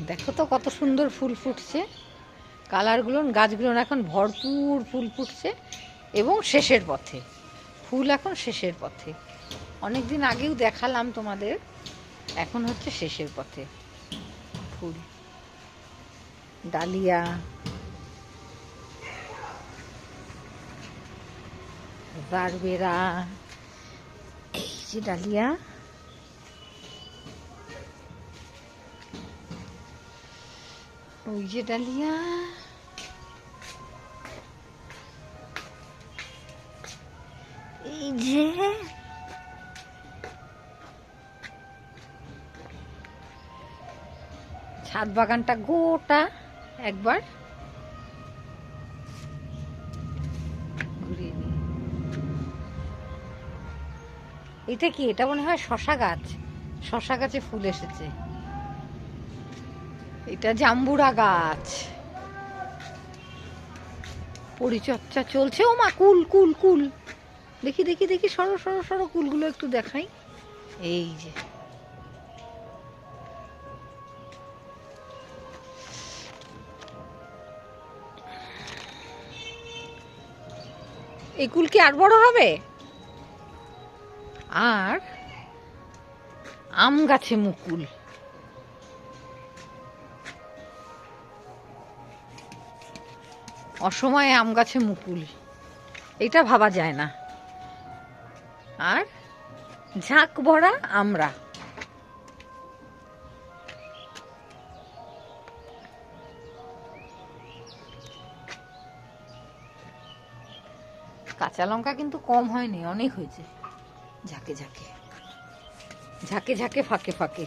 দেখো তো কত সুন্দর ফুল ফুটছে, কালারগুলো, গাছগুলো এখন ভরপুর ফুল ফুটছে এবং শেষের পথে, ফুল এখন শেষের পথে। অনেক দিন আগেও দেখালাম তোমাদের, এখন হচ্ছে শেষের পথে ফুল। ডালিয়া, রারবেরা, এই যে ডালিয়া, ওই যে ডালিয়া, এই যে ছাদ বাগানটা গোটা একবার ঘুরিয়ে নিই। এটা কি? এটা মনে হয় শশা গাছ, শশা গাছে ফুল এসেছে। এটা জাম্বুরা গাছ, পরিচর্যা চলছে। ও মা, কুল কুল কুল, দেখি দেখি দেখি, সরো সরো সরো, কুলগুলো একটু দেখাই। এই যে এই কুল কি আর বড় হবে? আর আম গাছে মুকুল, অসময়ে আম গাছে মুকুল, এটা ভাবা যায় না। আর ঝাঁক ভরা আমরা, কাঁচা লঙ্কা কিন্তু কম হয়নি, অনেক হয়েছে। ঝাঁকে ঝাঁকে, ঝাঁকে ঝাঁকে, ফাঁকে ফাঁকে।